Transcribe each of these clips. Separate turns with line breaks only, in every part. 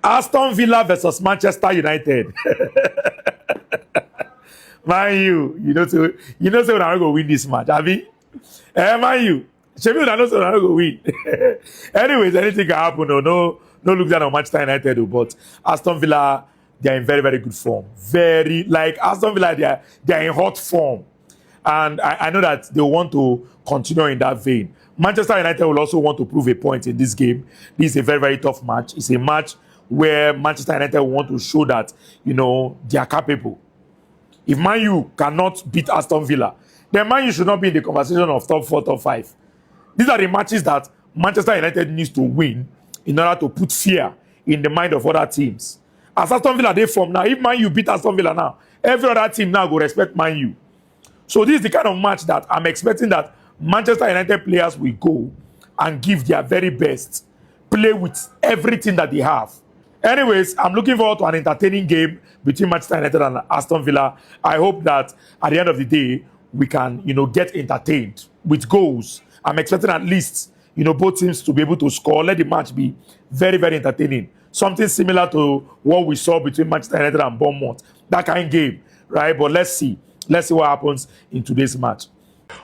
Aston Villa versus Manchester United. Man, so we're not going to win this match, have you? Man, you. Sheffield, I know so we're not going to win. Anyways, anything can happen. No look down on Manchester United, but Aston Villa, they are in very, very good form. Very, like Aston Villa, they are in hot form. And I know that they want to continue in that vein. Manchester United will also want to prove a point in this game. This is a very, very tough match. It's a match where Manchester United want to show that, they are capable. If Man U cannot beat Aston Villa, then Man U should not be in the conversation of top 4, top 5. These are the matches that Manchester United needs to win in order to put fear in the mind of other teams. As Aston Villa, they form now. If Man U beat Aston Villa now, every other team now will respect Man U. So this is the kind of match that I'm expecting that Manchester United players will go and give their very best, play with everything that they have. Anyways, I'm looking forward to an entertaining game between Manchester United and Aston Villa. I hope that at the end of the day, we can, get entertained with goals. I'm expecting at least, both teams to be able to score. Let the match be very, very entertaining. Something similar to what we saw between Manchester United and Bournemouth. That kind of game, right? But let's see. Let's see what happens in today's match.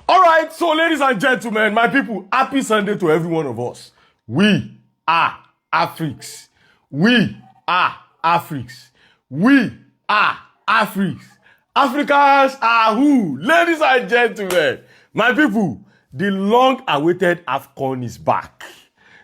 All right, so ladies and gentlemen, my people, happy Sunday to every one of us. We are Africs. We are Africs. We are Africs. Africans are who? Ladies and gentlemen, my people, the long-awaited AFCON is back.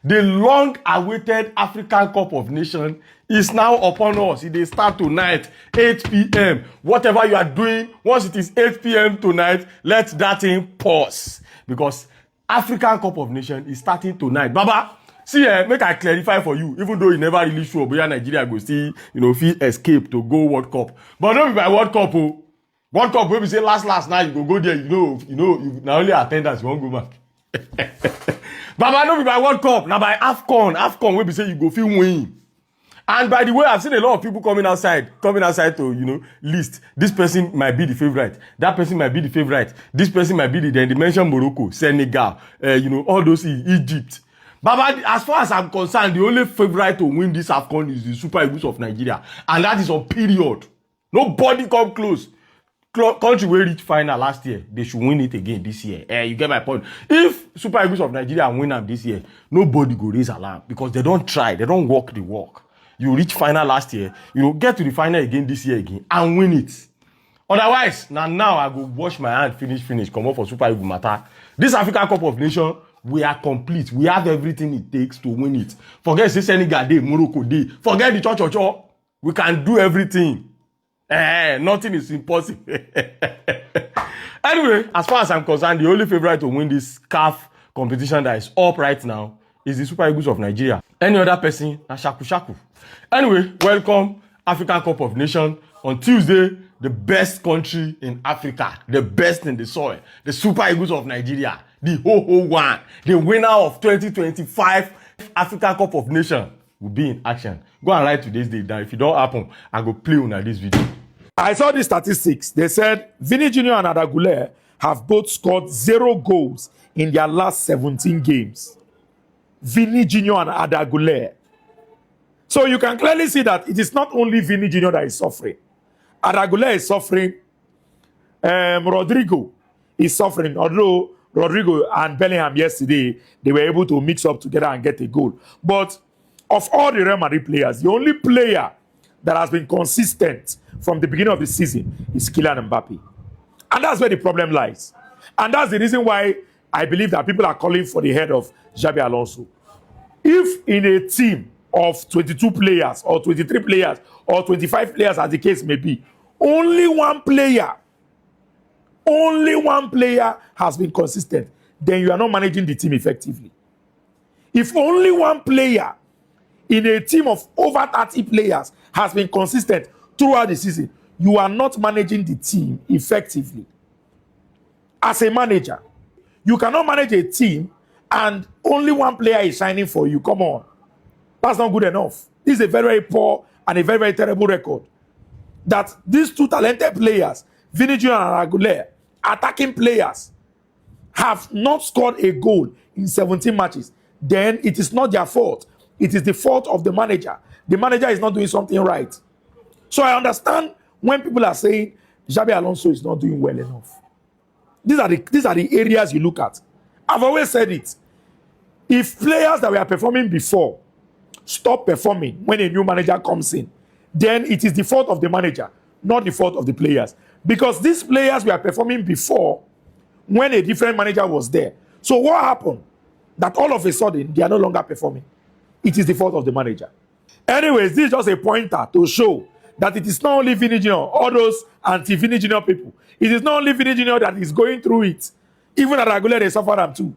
The long-awaited African Cup of Nations is now upon us. It will start tonight, 8 p.m. Whatever you are doing, once it is 8 p.m. tonight, let that thing pause. Because African Cup of Nations is starting tonight. Baba, see, make I clarify for you, even though you never really sure, but Nigeria go still, feel escape to go World Cup. But don't be by World Cup, oh. World Cup, when we say last now, you go there, you not only attendance, you won't go back. Baba, don't be by World Cup, now by AFCON. AFCON, when we say you go feel win. And by the way, I've seen a lot of people coming outside to, list. This person might be the favorite. That person might be the favorite. This person might be then they mention Morocco, Senegal, all those Egypt. Baba, as far as I'm concerned, the only favorite to win this AFCON is the Super Eagles of Nigeria. And that is on period. Nobody come close. Country will reach final last year. They should win it again this year. You get my point. If Super Eagles of Nigeria win them this year, nobody go raise alarm because they don't try. They don't walk the walk. You reach final last year, get to the final again this year again and win it. Otherwise, now I go wash my hand, finish, come up for Super Eagles matter. This African Cup of Nations, we are complete. We have everything it takes to win it. Forget Senegal Day, Morocco Day. Forget the church. We can do everything. Nothing is impossible. Anyway, as far as I'm concerned, the only favorite to win this CAF competition that is up right now is the Super Eagles of Nigeria. Any other person, na shaku. Anyway, welcome African Cup of Nations. On Tuesday, the best country in Africa, the best in the soil, the Super Eagles of Nigeria, the ho-ho one, the winner of 2025 African Cup of Nations will be in action. Go and write today's date down. If it don't happen, I go play on this video.
I saw the statistics. They said Vini Jr. and Adagule have both scored 0 goals in their last 17 games. Vini Jr. and Adagule. So you can clearly see that it is not only Vini Jr. that is suffering. Adagule is suffering. Rodrigo is suffering. Although Rodrigo and Bellingham yesterday, they were able to mix up together and get a goal. But of all the Real Madrid players, the only player that has been consistent from the beginning of the season is Kylian Mbappe. And that's where the problem lies. And that's the reason why I believe that people are calling for the head of Xabi Alonso. If in a team of 22 players or 23 players or 25 players as the case may be, only one player has been consistent, then you are not managing the team effectively. If only one player in a team of over 30 players has been consistent throughout the season, you are not managing the team effectively. As a manager, you cannot manage a team and only one player is shining for you. Come on. That's not good enough. This is a very, very poor and a very, very terrible record. That these two talented players, Vini Jr. and Adagule, attacking players, have not scored a goal in 17 matches. Then it is not their fault. It is the fault of the manager the manager is not doing something right. So I understand when people are saying Xabi Alonso is not doing well enough. These are the areas you look at. I've always said it. If players that were performing before stop performing when a new manager comes in, then it is the fault of the manager, not the fault of the players. Because these players were performing before when a different manager was there. So what happened? That all of a sudden, they are no longer performing. It is the fault of the manager. Anyways, this is just a pointer to show that it is not only Vini Junior, all those anti-Vini Junior people. It is not only Vini Junior that is going through it. Even at Aguilera, they suffer them too.